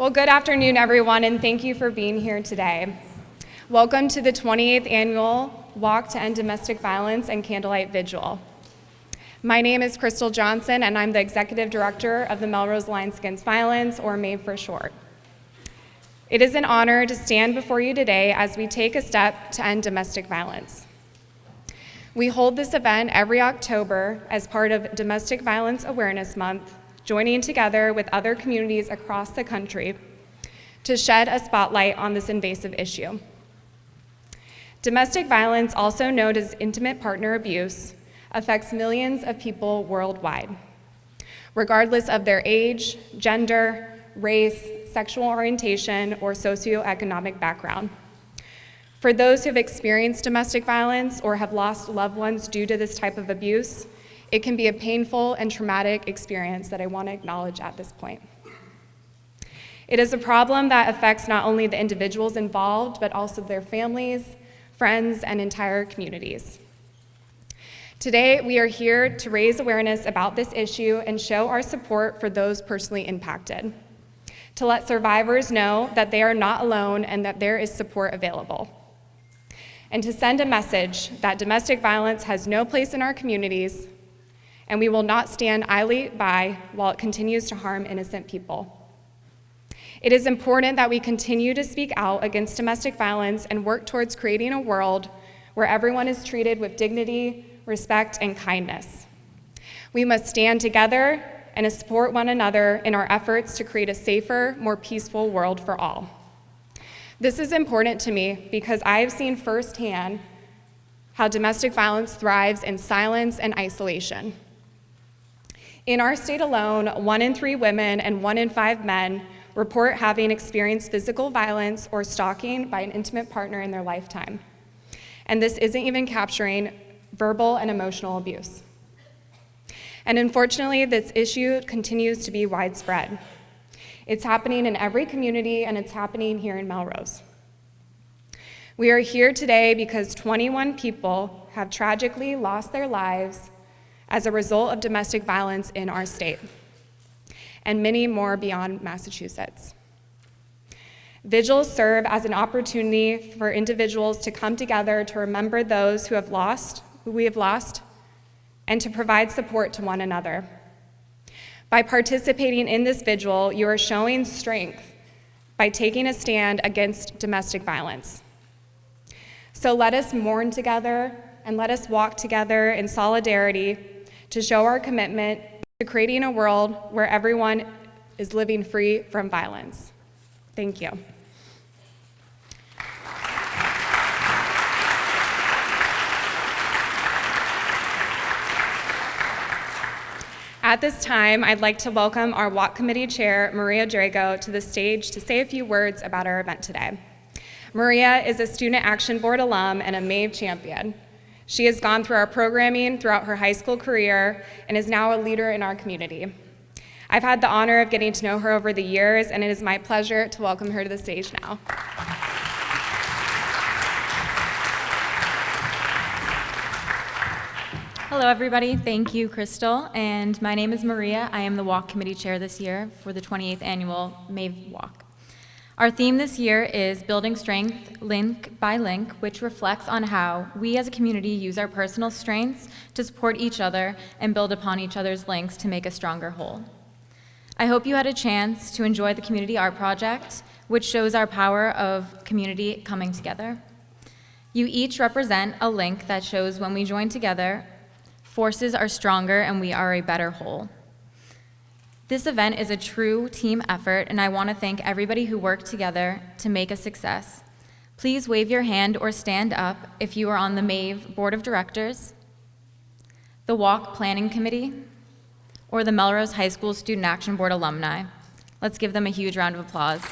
Well, good afternoon, everyone, and thank you for being here today. Welcome to the 28th Annual Walk to End Domestic Violence and Candlelight Vigil. My name is Crystal Johnson, and I'm the Executive Director of the Melrose Alliance Against Violence, or MAAV for short. It is an honor to stand before you today as we take a step to end domestic violence. We hold this event every October as part of Domestic Violence Awareness Month, joining together with other communities across the country to shed a spotlight on this invasive issue. Domestic violence, also known as intimate partner abuse, affects millions of people worldwide, regardless of their age, gender, race, sexual orientation, or socioeconomic background. For those who have experienced domestic violence or have lost loved ones due to this type of abuse, it can be a painful and traumatic experience that I want to acknowledge at this point. It is a problem that affects not only the individuals involved, but also their families, friends, and entire communities. Today, we are here to raise awareness about this issue and show our support for those personally impacted, to let survivors know that they are not alone and that there is support available, and to send a message that domestic violence has no place in our communities, and we will not stand idly by while it continues to harm innocent people. It is important that we continue to speak out against domestic violence and work towards creating a world where everyone is treated with dignity, respect, and kindness. We must stand together and support one another in our efforts to create a safer, more peaceful world for all. This is important to me because I have seen firsthand how domestic violence thrives in silence and isolation. In our state alone, 1 in 3 women and 1 in 5 men report having experienced physical violence or stalking by an intimate partner in their lifetime. And this isn't even capturing verbal and emotional abuse. And unfortunately, this issue continues to be widespread. It's happening in every community, and it's happening here in Melrose. We are here today because 21 people have tragically lost their lives as a result of domestic violence in our state, and many more beyond Massachusetts. Vigils serve as an opportunity for individuals to come together to remember those who we have lost, and to provide support to one another. By participating in this vigil, you are showing strength by taking a stand against domestic violence. So let us mourn together and let us walk together in solidarity to show our commitment to creating a world where everyone is living free from violence. Thank you. At this time, I'd like to welcome our Walk Committee Chair, Maria Drago, to the stage to say a few words about our event today. Maria is a Student Action Board alum and a MAAV champion. She has gone through our programming throughout her high school career and is now a leader in our community. I've had the honor of getting to know her over the years, and it is my pleasure to welcome her to the stage now. Hello, everybody. Thank you, Crystal. And my name is Maria. I am the Walk Committee Chair this year for the 28th Annual MAAV Walk. Our theme this year is Building Strength, Link by Link, which reflects on how we as a community use our personal strengths to support each other and build upon each other's links to make a stronger whole. I hope you had a chance to enjoy the community art project, which shows our power of community coming together. You each represent a link that shows when we join together, forces are stronger and we are a better whole. This event is a true team effort, and I want to thank everybody who worked together to make a success. Please wave your hand or stand up if you are on the MAAV Board of Directors, the Walk Planning Committee, or the Melrose High School Student Action Board alumni. Let's give them a huge round of applause.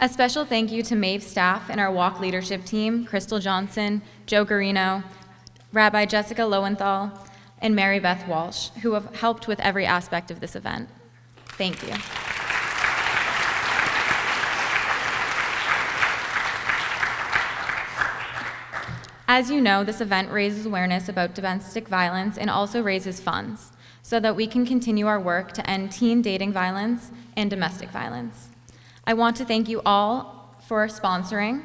A special thank you to MAAV staff and our Walk leadership team, Crystal Johnson, Joe Garino, Rabbi Jessica Lowenthal, and Mary Beth Walsh, who have helped with every aspect of this event. Thank you. As you know, this event raises awareness about domestic violence and also raises funds so that we can continue our work to end teen dating violence and domestic violence. I want to thank you all for sponsoring,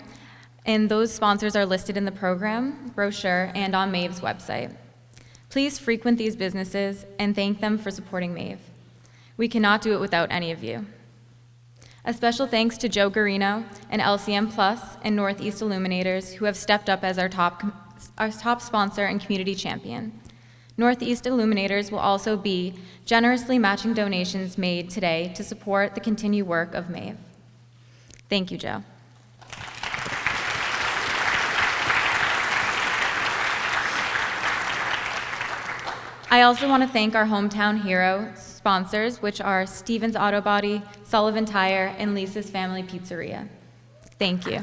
and those sponsors are listed in the program brochure and on MAAV's website. Please frequent these businesses and thank them for supporting MAAV. We cannot do it without any of you. A special thanks to Joe Garino and LCM Plus and Northeast Illuminators who have stepped up as our top sponsor and community champion. Northeast Illuminators will also be generously matching donations made today to support the continued work of MAAV. Thank you, Joe. I also want to thank our hometown hero sponsors, which are Stevens Auto Body, Sullivan Tire, and Lisa's Family Pizzeria. Thank you.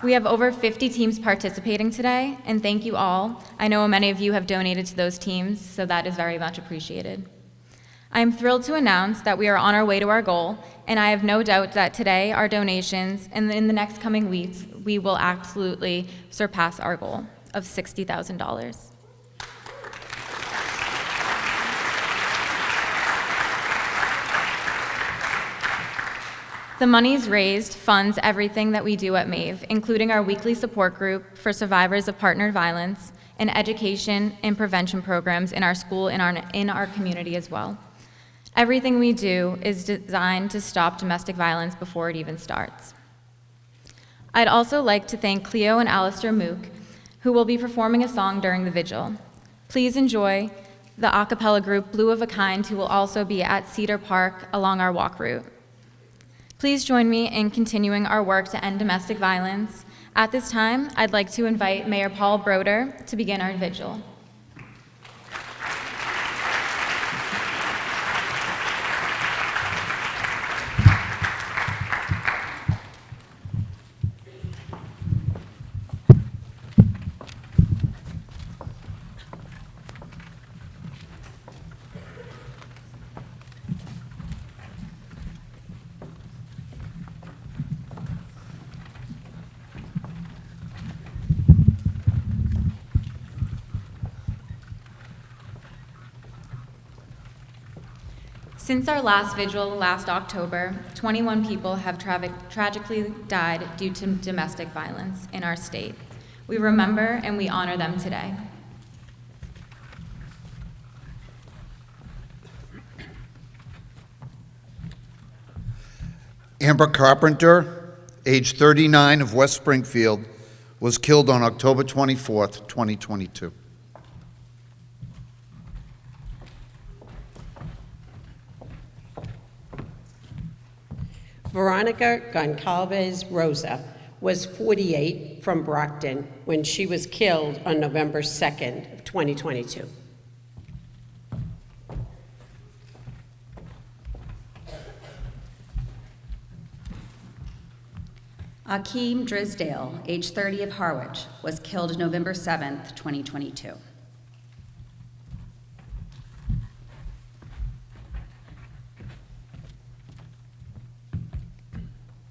We have over 50 teams participating today, and thank you all. I know many of you have donated to those teams, so that is very much appreciated. I am thrilled to announce that we are on our way to our goal, and I have no doubt that today our donations, and in the next coming weeks, we will absolutely surpass our goal of $60,000. The monies raised funds everything that we do at MAAV, including our weekly support group for survivors of partner violence and education and prevention programs in our school and in our community as well. Everything we do is designed to stop domestic violence before it even starts. I'd also like to thank Cleo and Alistair Mook, who will be performing a song during the vigil. Please enjoy the a cappella group Blue of a Kind, who will also be at Cedar Park along our walk route. Please join me in continuing our work to end domestic violence. At this time, I'd like to invite Mayor Paul Broder to begin our vigil. Since our last vigil last October, 21 people have tragically died due to domestic violence in our state. We remember and we honor them today. Amber Carpenter, age 39, of West Springfield, was killed on October 24th, 2022. Veronica Goncalves Rosa was 48 from Brockton when she was killed on November 2nd of 2022. Akeem Drisdale, age 30 of Harwich, was killed November 7th, 2022.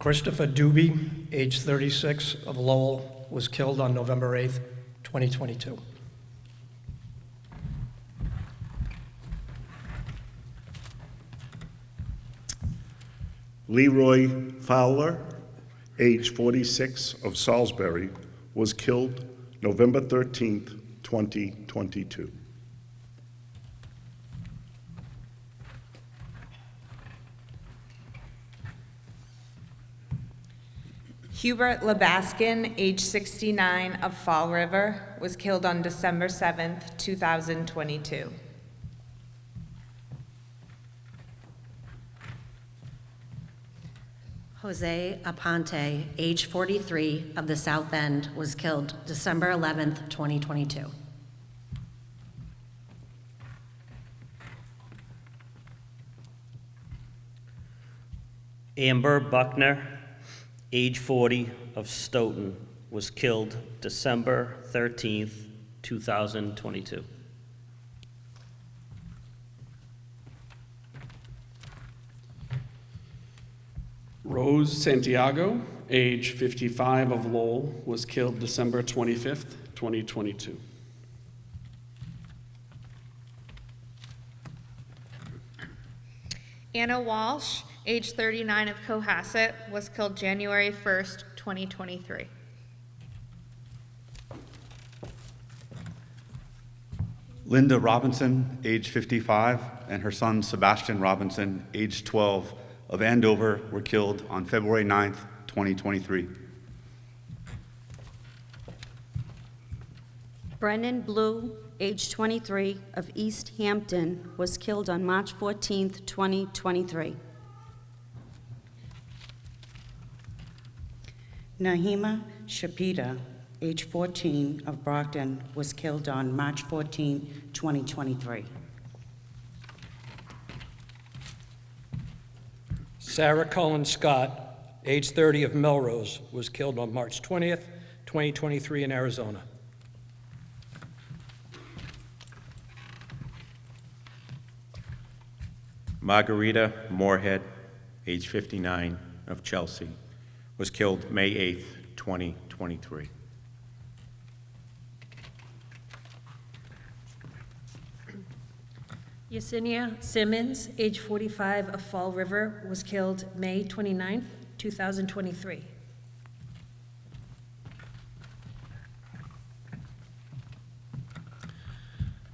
Christopher Doobie, age 36 of Lowell, was killed on November 8th, 2022. Leroy Fowler, age 46 of Salisbury, was killed November 13th, 2022. Hubert Labaskin, age 69 of Fall River, was killed on December 7th, 2022. Jose Aponte, age 43 of the South End, was killed December 11th, 2022. Amber Buckner, age 40 of Stoughton, was killed December 13th, 2022. Rose Santiago, age 55 of Lowell, was killed December 25th, 2022. Anna Walsh, age 39 of Cohasset, was killed January 1st, 2023. Linda Robinson, age 55, and her son Sebastian Robinson, age 12, of Andover, were killed on February 9th, 2023. Brennan Blue, age 23, of East Hampton, was killed on March 14th, 2023. Nahima Shapita, age 14, of Brockton, was killed on March 14, 2023. Sarah Cullen Scott, age 30, of Melrose, was killed on March 20th, 2023 in Arizona. Margarita Moorhead, age 59, of Chelsea, was killed May 8th, 2023. Yesenia Simmons, age 45, of Fall River, was killed May 29th, 2023.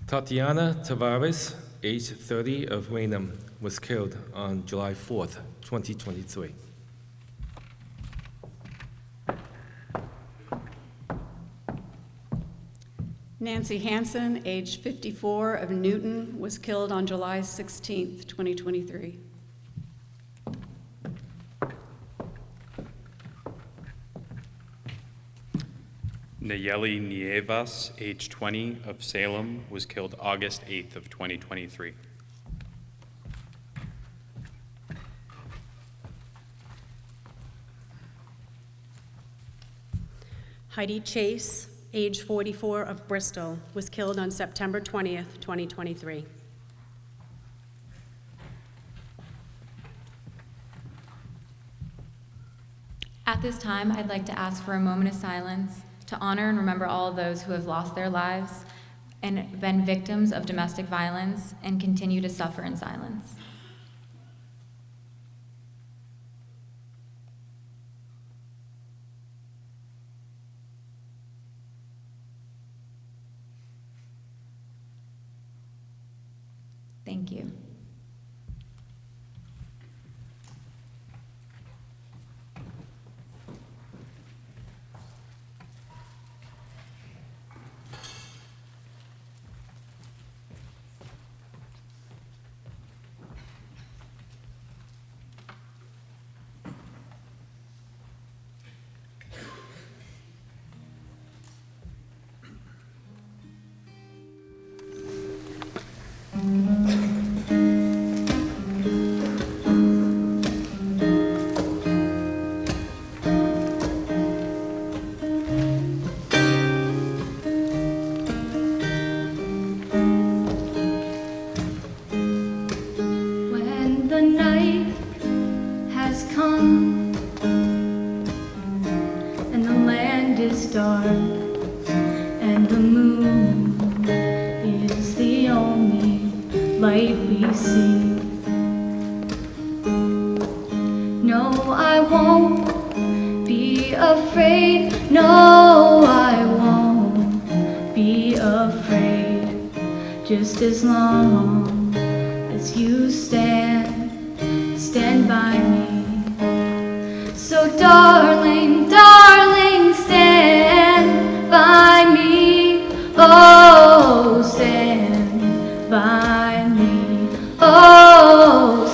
Tatiana Tavares, age 30, of Raynham, was killed on July 4th, 2023. Nancy Hansen, age 54, of Newton, was killed on July 16th, 2023. Nayeli Nievas, age 20, of Salem, was killed August 8th of 2023. Heidi Chase, age 44, of Bristol, was killed on September 20th, 2023. At this time, I'd like to ask for a moment of silence to honor and remember all of those who have lost their lives and been victims of domestic violence and continue to suffer in silence. Thank you. When the night has come and the land is dark and the moon is the only light we see. No, I won't be afraid. No, I won't be afraid. Just as long as you stand by me. So darling, darling, stand by me. Oh, stand by me. Oh,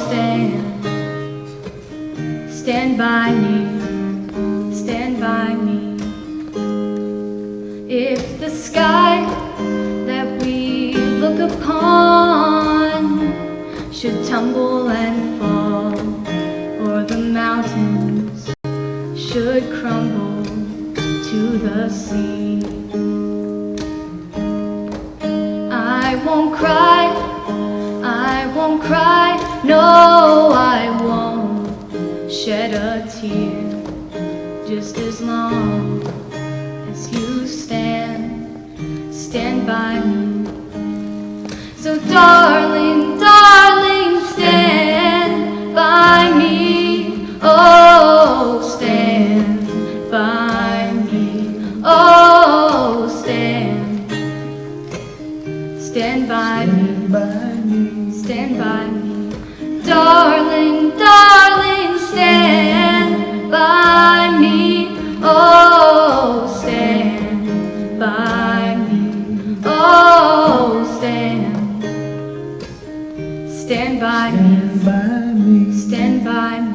stand by me. Stand by me. If the sky that we look upon should tumble and fall, or the mountains should crumble to the sea, I won't cry, I won't cry, no, I won't shed a tear, just as long as you stand by me. So darling, darling, stand by me. Oh, stand by me. Oh, stand by me. Stand by me. Darling, darling, stand by me. Oh, stand by me. Oh, stand by me. Stand by me.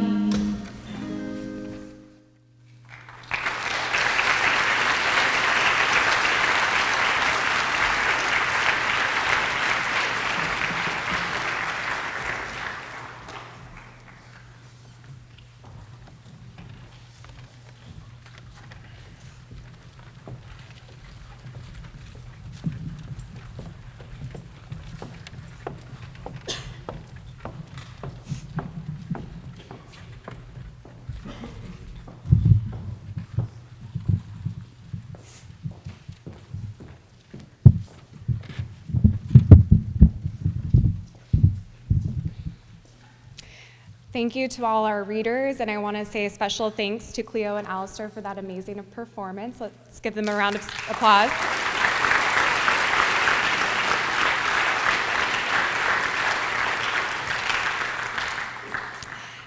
Thank you to all our readers, and I want to say a special thanks to Cleo and Alistair for that amazing performance. Let's give them a round of applause.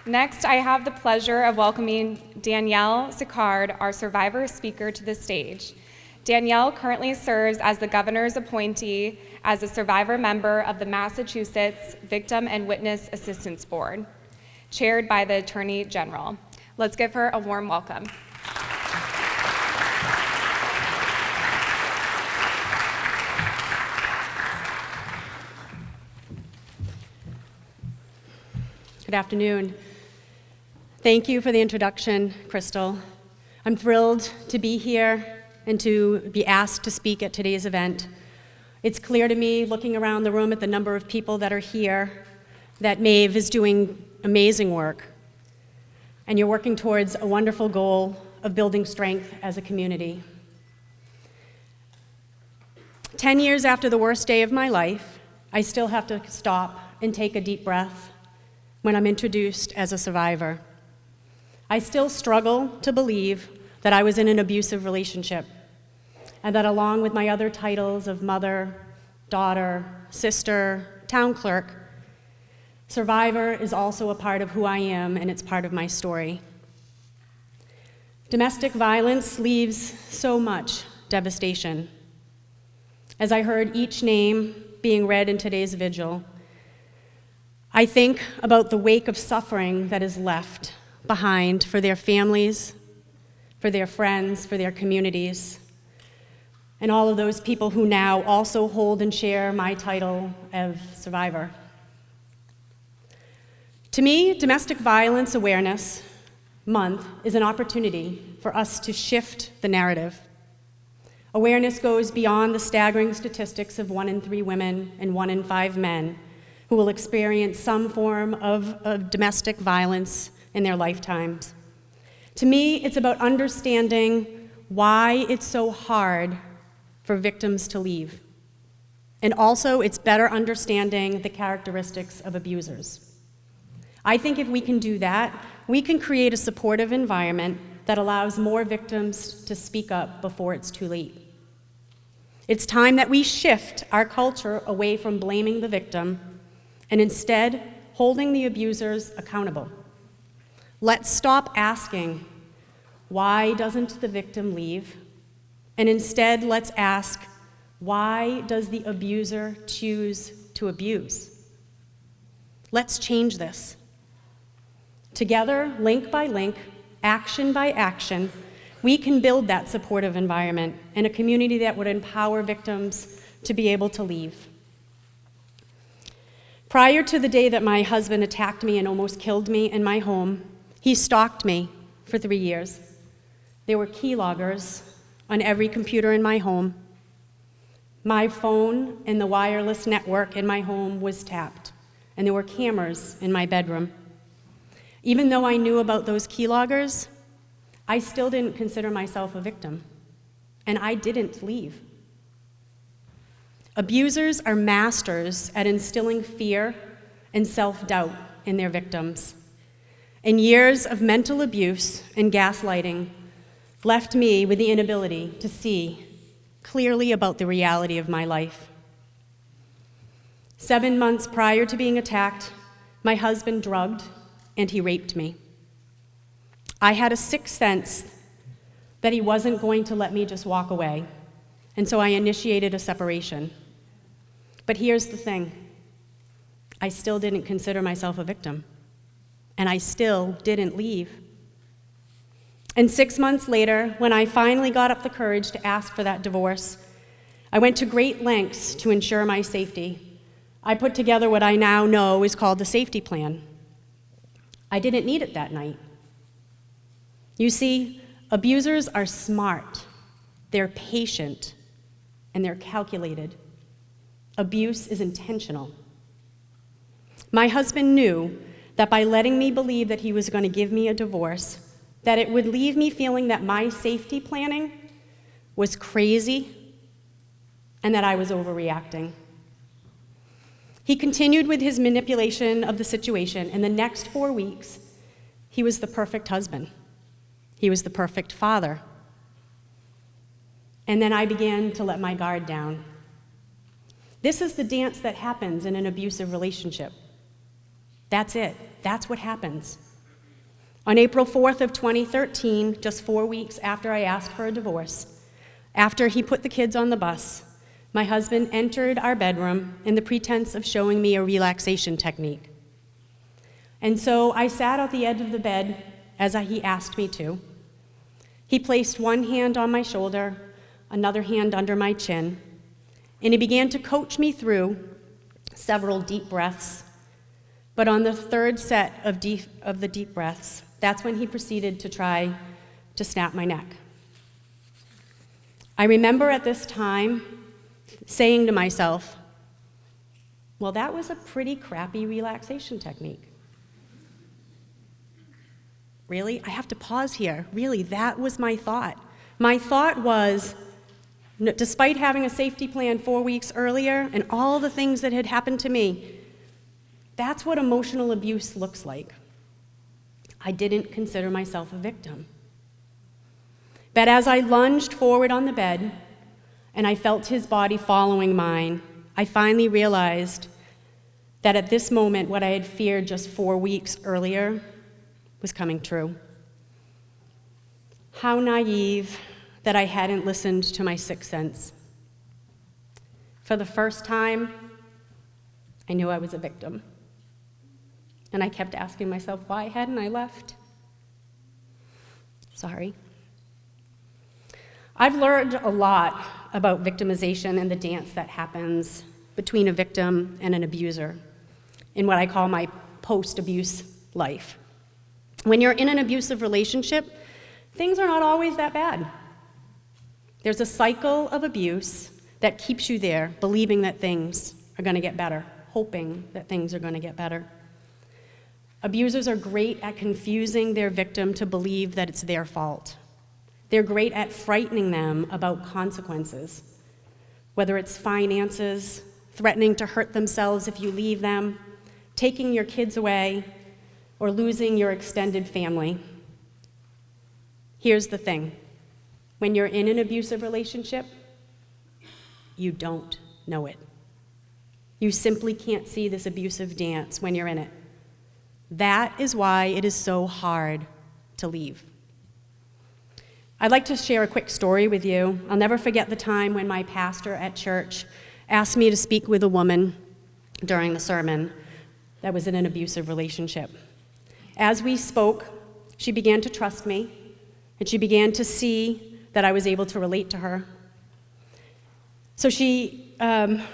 Next, I have the pleasure of welcoming Danielle Sicard, our survivor speaker, to the stage. Danielle currently serves as the governor's appointee as a survivor member of the Massachusetts Victim and Witness Assistance Board, chaired by the Attorney General. Let's give her a warm welcome. Good afternoon. Thank you for the introduction, Crystal. I'm thrilled to be here and to be asked to speak at today's event. It's clear to me, looking around the room at the number of people that are here, that MAAV is doing amazing work, and you're working towards a wonderful goal of building strength as a community. 10 years after the worst day of my life, I still have to stop and take a deep breath when I'm introduced as a survivor. I still struggle to believe that I was in an abusive relationship, and that along with my other titles of mother, daughter, sister, town clerk, survivor is also a part of who I am, and it's part of my story. Domestic violence leaves so much devastation. As I heard each name being read in today's vigil, I think about the wake of suffering that is left behind for their families, for their friends, for their communities, and all of those people who now also hold and share my title of survivor. To me, Domestic Violence Awareness Month is an opportunity for us to shift the narrative. Awareness goes beyond the staggering statistics of 1 in 3 women and 1 in 5 men who will experience some form of domestic violence in their lifetimes. To me, it's about understanding why it's so hard for victims to leave. And also, it's better understanding the characteristics of abusers. I think if we can do that, we can create a supportive environment that allows more victims to speak up before it's too late. It's time that we shift our culture away from blaming the victim and instead holding the abusers accountable. Let's stop asking, why doesn't the victim leave? And instead, let's ask, why does the abuser choose to abuse? Let's change this. Together, link by link, action by action, we can build that supportive environment and a community that would empower victims to be able to leave. Prior to the day that my husband attacked me and almost killed me in my home, he stalked me for 3 years. There were keyloggers on every computer in my home. My phone and the wireless network in my home was tapped, and there were cameras in my bedroom. Even though I knew about those keyloggers, I still didn't consider myself a victim, and I didn't leave. Abusers are masters at instilling fear and self-doubt in their victims. And years of mental abuse and gaslighting left me with the inability to see clearly about the reality of my life. 7 months prior to being attacked, my husband drugged and he raped me. I had a sixth sense that he wasn't going to let me just walk away, and so I initiated a separation. But here's the thing. I still didn't consider myself a victim, and I still didn't leave. And 6 months later, when I finally got up the courage to ask for that divorce, I went to great lengths to ensure my safety. I put together what I now know is called the safety plan. I didn't need it that night. You see, abusers are smart, they're patient, and they're calculated. Abuse is intentional. My husband knew that by letting me believe that he was going to give me a divorce, that it would leave me feeling that my safety planning was crazy and that I was overreacting. He continued with his manipulation of the situation, and the next 4 weeks, he was the perfect husband. He was the perfect father. And then I began to let my guard down. This is the dance that happens in an abusive relationship. That's it. That's what happens. On April 4th of 2013, just 4 weeks after I asked for a divorce, after he put the kids on the bus, my husband entered our bedroom in the pretense of showing me a relaxation technique. And so I sat at the edge of the bed as he asked me to. He placed one hand on my shoulder, another hand under my chin, and he began to coach me through several deep breaths. But on the third set of the deep breaths, that's when he proceeded to try to snap my neck. I remember at this time saying to myself, well, that was a pretty crappy relaxation technique. Really? I have to pause here. Really, that was my thought. My thought was, despite having a safety plan 4 weeks earlier and all the things that had happened to me, that's what emotional abuse looks like. I didn't consider myself a victim. But as I lunged forward on the bed and I felt his body following mine, I finally realized that at this moment, what I had feared just 4 weeks earlier was coming true. How naive that I hadn't listened to my sixth sense. For the first time, I knew I was a victim. And I kept asking myself, why hadn't I left? Sorry. I've learned a lot about victimization and the dance that happens between a victim and an abuser in what I call my post-abuse life. When you're in an abusive relationship, things are not always that bad. There's a cycle of abuse that keeps you there, believing that things are going to get better, hoping that things are going to get better. Abusers are great at confusing their victim to believe that it's their fault. They're great at frightening them about consequences, whether it's finances, threatening to hurt themselves if you leave them, taking your kids away, or losing your extended family. Here's the thing. When you're in an abusive relationship, you don't know it. You simply can't see this abusive dance when you're in it. That is why it is so hard to leave. I'd like to share a quick story with you. I'll never forget the time when my pastor at church asked me to speak with a woman during the sermon that was in an abusive relationship. As we spoke, she began to trust me, and she began to see that I was able to relate to her. So I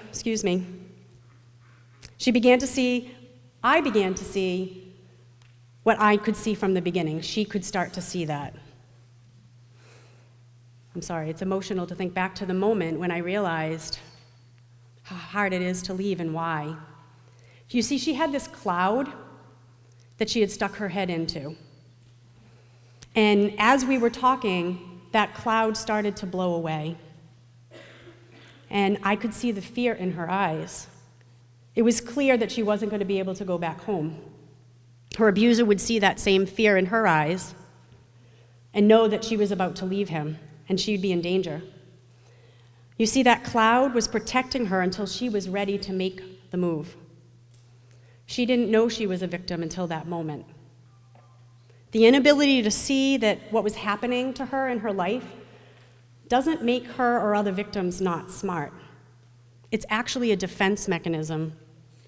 began to see what I could see from the beginning. She could start to see that. I'm sorry, it's emotional to think back to the moment when I realized how hard it is to leave and why. You see, she had this cloud that she had stuck her head into. And as we were talking, that cloud started to blow away. And I could see the fear in her eyes. It was clear that she wasn't going to be able to go back home. Her abuser would see that same fear in her eyes and know that she was about to leave him and she'd be in danger. You see, that cloud was protecting her until she was ready to make the move. She didn't know she was a victim until that moment. The inability to see that what was happening to her in her life doesn't make her or other victims not smart. It's actually a defense mechanism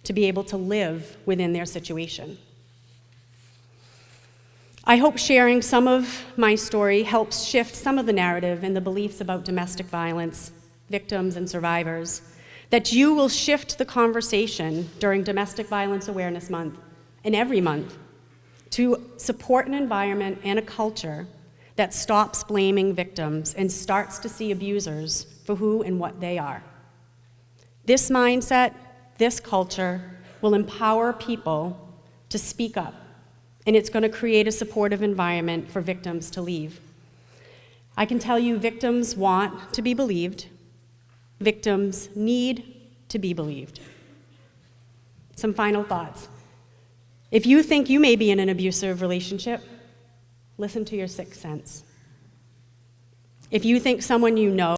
to be able to live within their situation. I hope sharing some of my story helps shift some of the narrative and the beliefs about domestic violence, victims, and survivors, that you will shift the conversation during Domestic Violence Awareness Month and every month to support an environment and a culture that stops blaming victims and starts to see abusers for who and what they are. This mindset, this culture, will empower people to speak up, and it's going to create a supportive environment for victims to leave. I can tell you victims want to be believed. Victims need to be believed. Some final thoughts. If you think you may be in an abusive relationship, listen to your sixth sense. If you think someone you know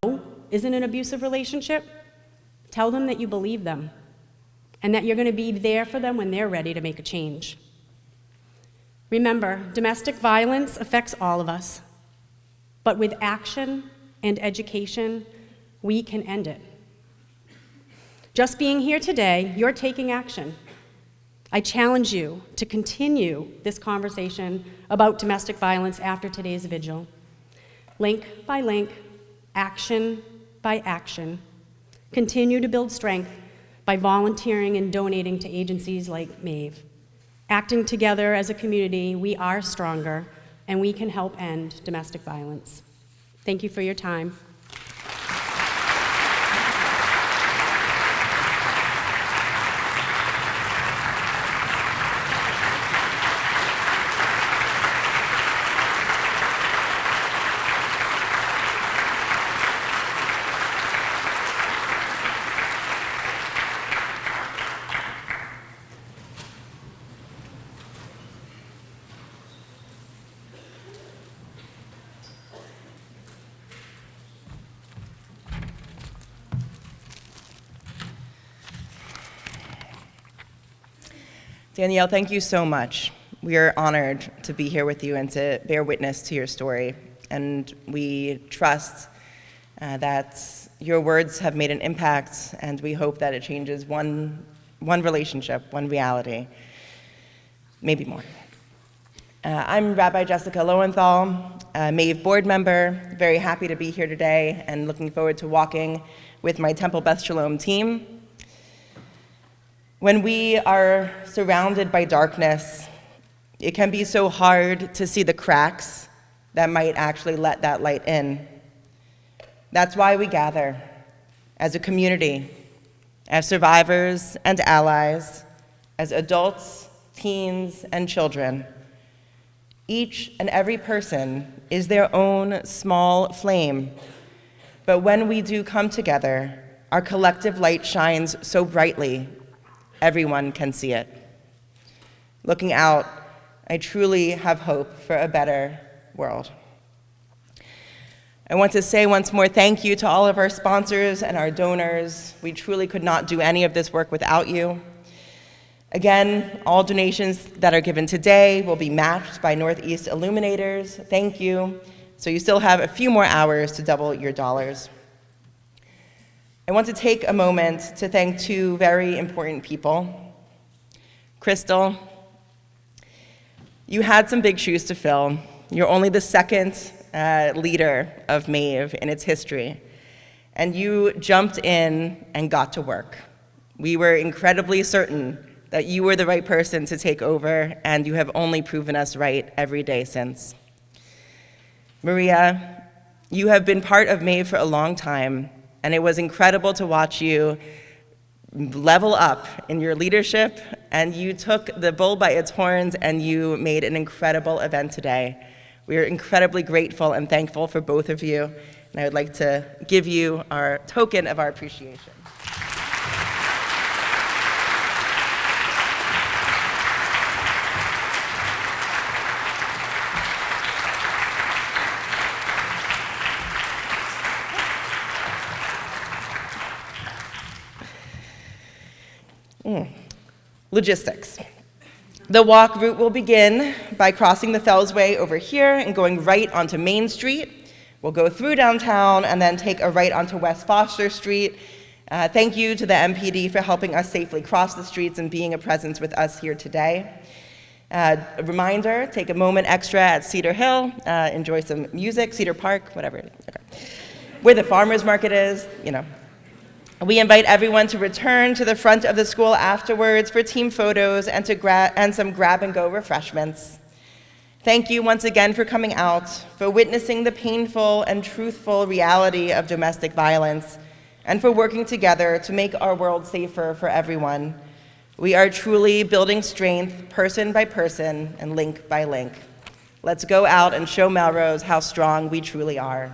is in an abusive relationship, tell them that you believe them and that you're going to be there for them when they're ready to make a change. Remember, domestic violence affects all of us, but with action and education, we can end it. Just being here today, you're taking action. I challenge you to continue this conversation about domestic violence after today's vigil. Link by link, action by action. Continue to build strength by volunteering and donating to agencies like MAAV. Acting together as a community, we are stronger, and we can help end domestic violence. Thank you for your time. Danielle, thank you so much. We are honored to be here with you and to bear witness to your story. And we trust that your words have made an impact, and we hope that it changes one relationship, one reality, maybe more. I'm Rabbi Jessica Lowenthal, a MAAV board member, very happy to be here today and looking forward to walking with my Temple Beth Shalom team. When we are surrounded by darkness, it can be so hard to see the cracks that might actually let that light in. That's why we gather as a community, as survivors and allies, as adults, teens, and children. Each and every person is their own small flame, but when we do come together, our collective light shines so brightly everyone can see it. Looking out, I truly have hope for a better world. I want to say once more thank you to all of our sponsors and our donors. We truly could not do any of this work without you. Again, all donations that are given today will be matched by Northeast Illuminators. Thank you. So you still have a few more hours to double your dollars. I want to take a moment to thank two very important people. Crystal, you had some big shoes to fill. You're only the second leader of MAAV in its history, and you jumped in and got to work. We were incredibly certain that you were the right person to take over, and you have only proven us right every day since. Maria, you have been part of MAAV for a long time, and it was incredible to watch you level up in your leadership, and you took the bull by its horns and you made an incredible event today. We are incredibly grateful and thankful for both of you, and I would like to give you our token of our appreciation. Logistics. The walk route will begin by crossing the Fellsway over here and going right onto Main Street. We'll go through downtown and then take a right onto West Foster Street. Thank you to the MPD for helping us safely cross the streets and being a presence with us here today. A reminder, take a moment extra at Cedar Hill, enjoy some music, Cedar Park, whatever it is, okay. Where the farmer's market is, you know. We invite everyone to return to the front of the school afterwards for team photos and, some grab-and-go refreshments. Thank you once again for coming out, for witnessing the painful and truthful reality of domestic violence, and for working together to make our world safer for everyone. We are truly building strength, person by person and link by link. Let's go out and show Melrose how strong we truly are.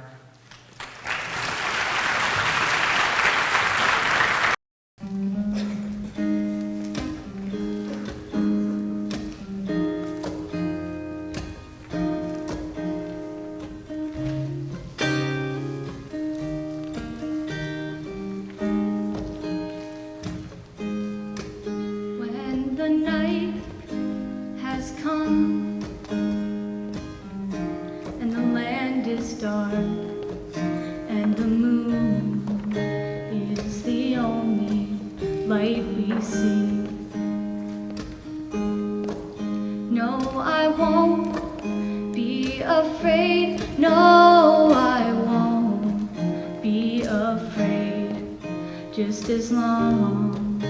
Just as long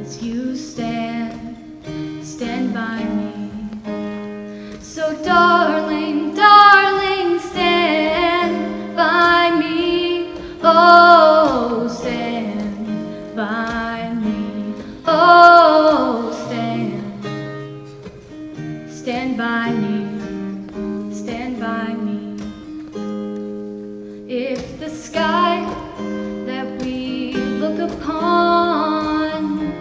as you stand by me. So darling, darling, stand by me. Oh, stand by me. Oh, stand by me. Stand by me. If the sky that we look upon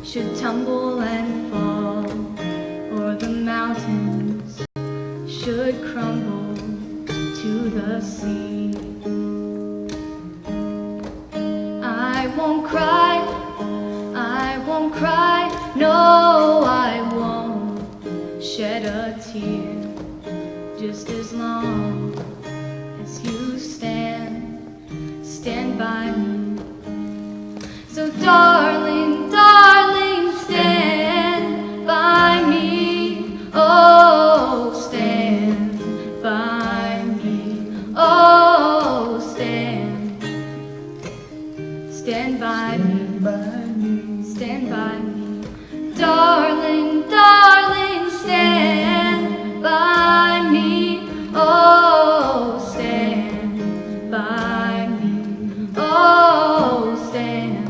should tumble and fall, or the mountains should crumble to the sea, I won't cry, no, I won't shed a tear, just as long as you stand by me. So darling, darling, stand by me. Oh, stand by me. Oh, stand by me. Stand by me. Darling, darling, stand by me. Oh, stand by me. Oh, stand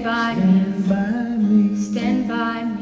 by me. Stand by me.